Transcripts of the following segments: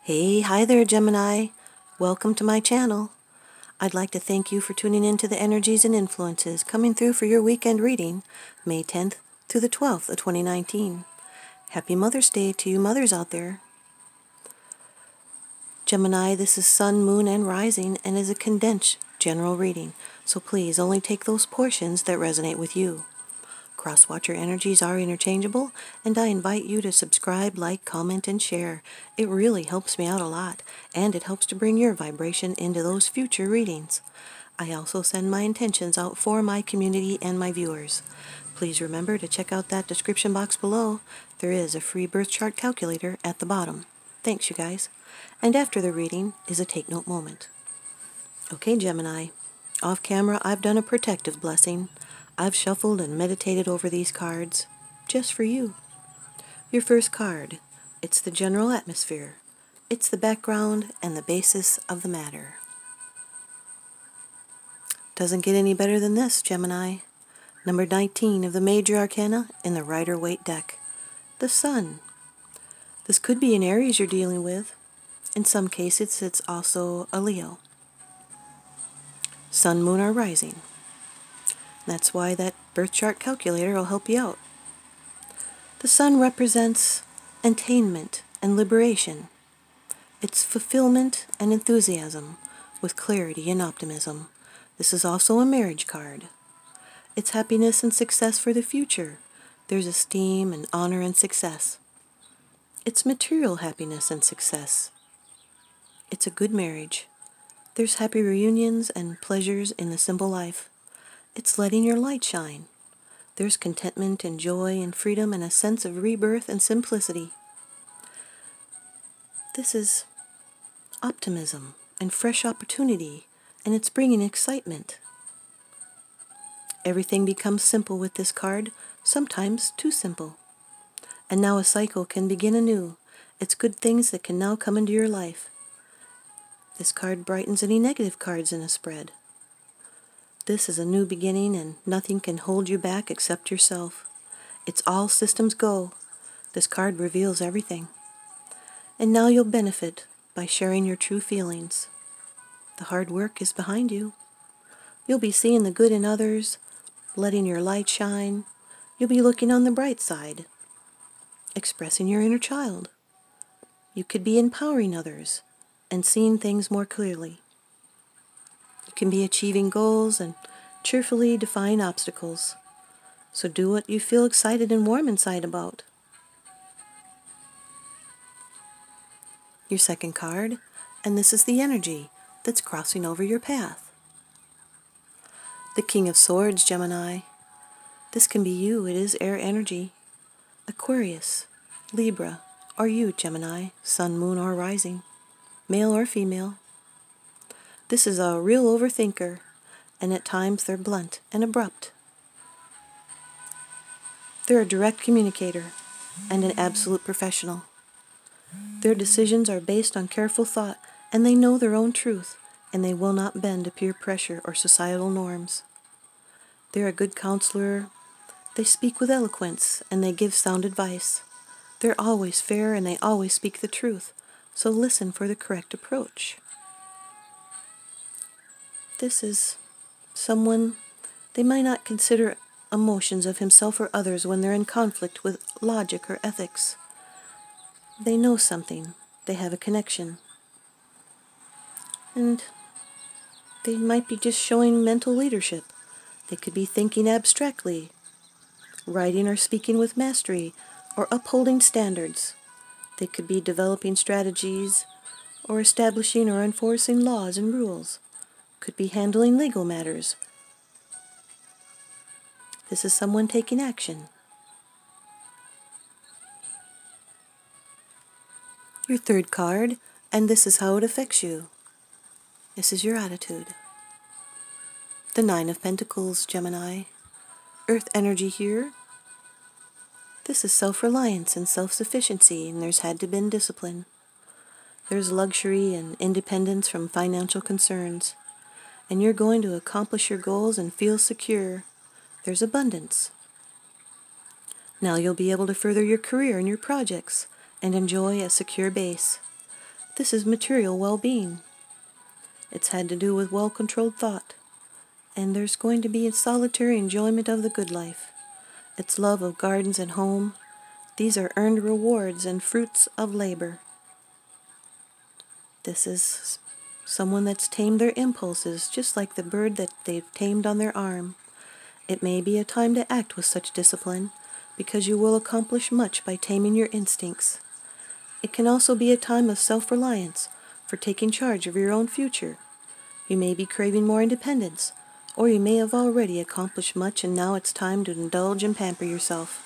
Hi there, Gemini. Welcome to my channel. I'd like to thank you for tuning in to the energies and influences coming through for your weekend reading, May 10th through the 12th of 2019. Happy Mother's Day to you mothers out there. Gemini, this is Sun, Moon, and Rising and is a condensed general reading, so please only take those portions that resonate with you. Cross-watcher energies are interchangeable, and I invite you to subscribe, like, comment, and share. It really helps me out a lot, and it helps to bring your vibration into those future readings. I also send my intentions out for my community and my viewers. Please remember to check out that description box below. There is a free birth chart calculator at the bottom. Thanks, you guys. And after the reading is a take note moment. Okay, Gemini. Off camera, I've done a protective blessing. I've shuffled and meditated over these cards, just for you. Your first card, it's the general atmosphere. It's the background and the basis of the matter. Doesn't get any better than this, Gemini. Number 19 of the major arcana in the Rider-Waite deck, the Sun. This could be an Aries you're dealing with. In some cases, it's also a Leo. Sun, Moon, or Rising. That's why that birth chart calculator will help you out. The Sun represents attainment and liberation. It's fulfillment and enthusiasm with clarity and optimism. This is also a marriage card. It's happiness and success for the future. There's esteem and honor and success. It's material happiness and success. It's a good marriage. There's happy reunions and pleasures in the simple life. It's letting your light shine. There's contentment and joy and freedom and a sense of rebirth and simplicity. This is optimism and fresh opportunity, and it's bringing excitement. Everything becomes simple with this card, sometimes too simple. And now a cycle can begin anew. It's good things that can now come into your life. This card brightens any negative cards in a spread. This is a new beginning, and nothing can hold you back except yourself. It's all systems go. This card reveals everything. And now you'll benefit by sharing your true feelings. The hard work is behind you. You'll be seeing the good in others, letting your light shine. You'll be looking on the bright side, expressing your inner child. You could be empowering others and seeing things more clearly. You can be achieving goals and cheerfully defying obstacles. So do what you feel excited and warm inside about. Your second card, and this is the energy that's crossing over your path. The King of Swords, Gemini. This can be you. It is air energy. Aquarius, Libra, or you, Gemini, Sun, Moon, or Rising, male or female. This is a real overthinker, and at times they're blunt and abrupt. They're a direct communicator and an absolute professional. Their decisions are based on careful thought, and they know their own truth, and they will not bend to peer pressure or societal norms. They're a good counselor. They speak with eloquence, and they give sound advice. They're always fair, and they always speak the truth, so listen for the correct approach. This is someone, they might not consider emotions of himself or others when they're in conflict with logic or ethics. They know something. They have a connection. And they might be just showing mental leadership. They could be thinking abstractly, writing or speaking with mastery, or upholding standards. They could be developing strategies, or establishing or enforcing laws and rules. Could be handling legal matters. This is someone taking action. Your third card, and this is how it affects you. This is your attitude. The Nine of Pentacles, Gemini. Earth energy here. This is self-reliance and self-sufficiency, and there's had to be discipline. There's luxury and independence from financial concerns. And you're going to accomplish your goals and feel secure. There's abundance. Now you'll be able to further your career and your projects and enjoy a secure base. This is material well-being. It's had to do with well-controlled thought. And there's going to be a solitary enjoyment of the good life. It's love of gardens and home. These are earned rewards and fruits of labor. This is someone that's tamed their impulses, just like the bird that they've tamed on their arm. It may be a time to act with such discipline, because you will accomplish much by taming your instincts. It can also be a time of self-reliance, for taking charge of your own future. You may be craving more independence, or you may have already accomplished much and now it's time to indulge and pamper yourself.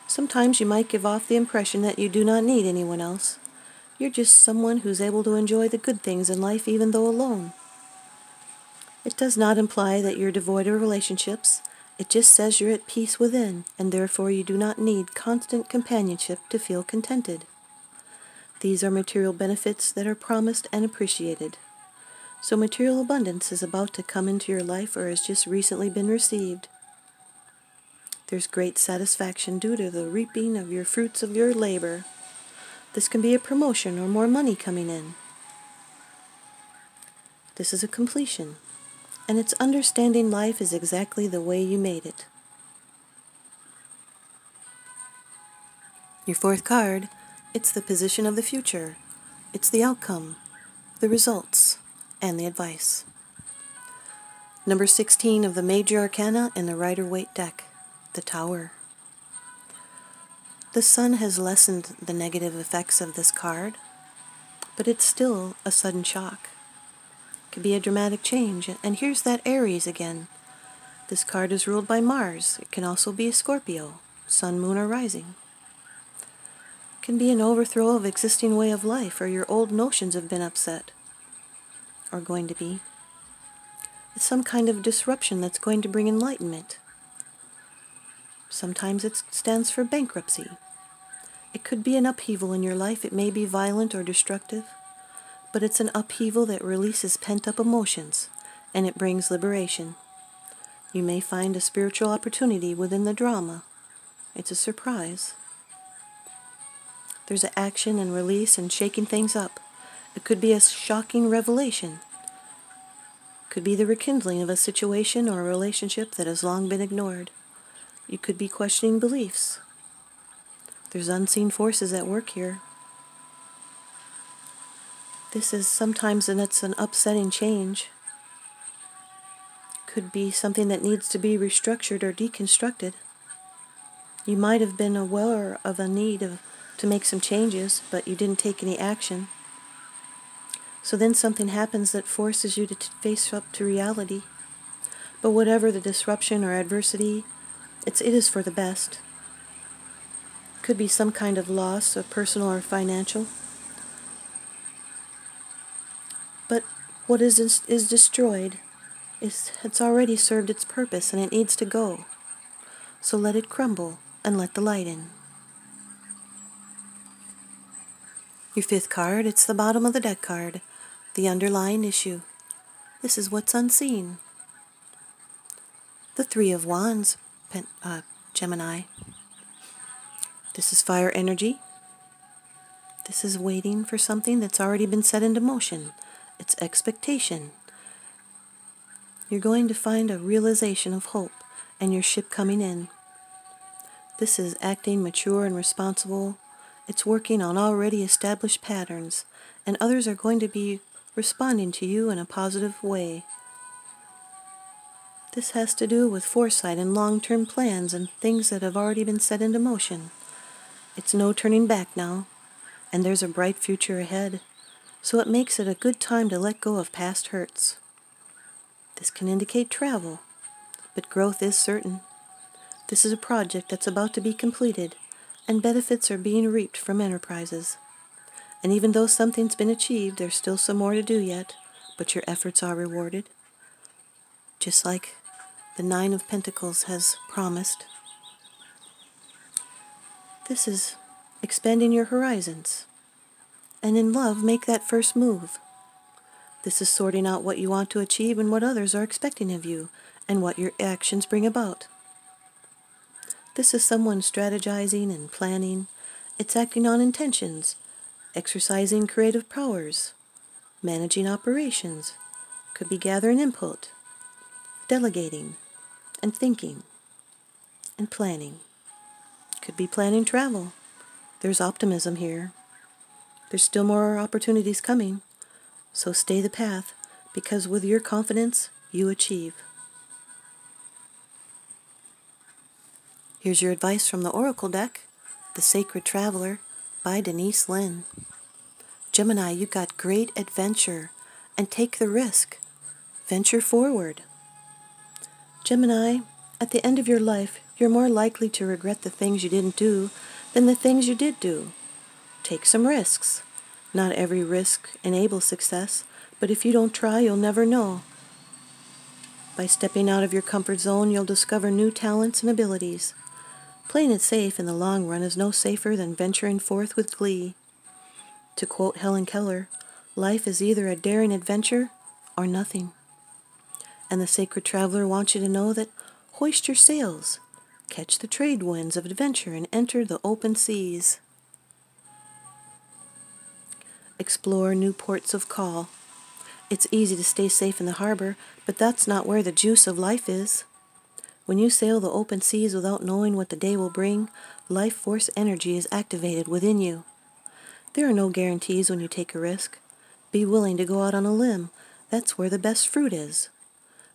Sometimes you might give off the impression that you do not need anyone else. You're just someone who's able to enjoy the good things in life even though alone. It does not imply that you're devoid of relationships. It just says you're at peace within, and therefore you do not need constant companionship to feel contented. These are material benefits that are promised and appreciated. So material abundance is about to come into your life or has just recently been received. There's great satisfaction due to the reaping of your fruits of your labor. This can be a promotion or more money coming in. This is a completion, and it's understanding life is exactly the way you made it. Your fourth card, it's the position of the future. It's the outcome, the results, and the advice. Number 16 of the Major Arcana in the Rider-Waite deck, the Tower. The sun has lessened the negative effects of this card, but it's still a sudden shock. It could be a dramatic change, and here's that Aries again. This card is ruled by Mars. It can also be a Scorpio, sun, moon, or rising. It can be an overthrow of existing way of life, or your old notions have been upset, or going to be. It's some kind of disruption that's going to bring enlightenment. Sometimes it stands for bankruptcy. It could be an upheaval in your life. It may be violent or destructive, but it's an upheaval that releases pent-up emotions, and it brings liberation. You may find a spiritual opportunity within the drama. It's a surprise. There's an action and release and shaking things up. It could be a shocking revelation. It could be the rekindling of a situation or a relationship that has long been ignored. You could be questioning beliefs. There's unseen forces at work here. This is sometimes, and it's an upsetting change. Could be something that needs to be restructured or deconstructed. You might have been aware of a need to make some changes, but you didn't take any action. So then something happens that forces you to face up to reality. But whatever the disruption or adversity, it is for the best. Could be some kind of loss, personal or financial. But what is destroyed, it's already served its purpose and it needs to go. So let it crumble and let the light in. Your fifth card, it's the bottom of the deck card, the underlying issue. This is what's unseen. The Three of Wands, Gemini. This is fire energy. This is waiting for something that's already been set into motion. It's expectation. You're going to find a realization of hope and your ship coming in. This is acting mature and responsible. It's working on already established patterns, and others are going to be responding to you in a positive way. This has to do with foresight and long-term plans and things that have already been set into motion. It's no turning back now, and there's a bright future ahead, so it makes it a good time to let go of past hurts. This can indicate travel, but growth is certain. This is a project that's about to be completed, and benefits are being reaped from enterprises. And even though something's been achieved, there's still some more to do yet, but your efforts are rewarded. Just like the Nine of Pentacles has promised. This is expanding your horizons. And in love, make that first move. This is sorting out what you want to achieve and what others are expecting of you, and what your actions bring about. This is someone strategizing and planning. It's acting on intentions, exercising creative powers, managing operations, could be gathering input, delegating, and thinking, and planning. Could be planning travel. There's optimism here. There's still more opportunities coming, so stay the path, because with your confidence, you achieve. Here's your advice from the Oracle deck, The Sacred Traveler by Denise Lynn. Gemini, you got great adventure, and take the risk. Venture forward. Gemini, at the end of your life, you're more likely to regret the things you didn't do than the things you did do. Take some risks. Not every risk enables success, but if you don't try, you'll never know. By stepping out of your comfort zone, you'll discover new talents and abilities. Playing it safe in the long run is no safer than venturing forth with glee. To quote Helen Keller, life is either a daring adventure or nothing. And the Sacred Traveler wants you to know that hoist your sails, catch the trade winds of adventure, and enter the open seas. Explore new ports of call. It's easy to stay safe in the harbor, but that's not where the juice of life is. When you sail the open seas without knowing what the day will bring, life force energy is activated within you. There are no guarantees when you take a risk. Be willing to go out on a limb. That's where the best fruit is.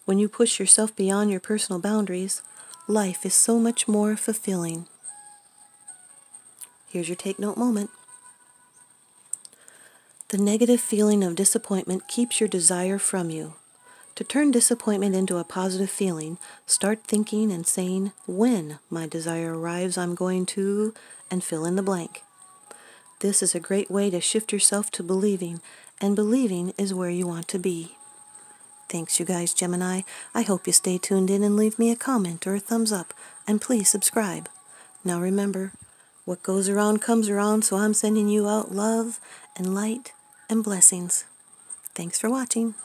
When you push yourself beyond your personal boundaries, life is so much more fulfilling. Here's your take note moment. The negative feeling of disappointment keeps your desire from you. To turn disappointment into a positive feeling, start thinking and saying, when my desire arrives, I'm going to, and fill in the blank. This is a great way to shift yourself to believing, and believing is where you want to be. Thanks, you guys, Gemini. I hope you stay tuned in and leave me a comment or a thumbs up, and please subscribe. Now remember, what goes around comes around, so I'm sending you out love and light and blessings. Thanks for watching.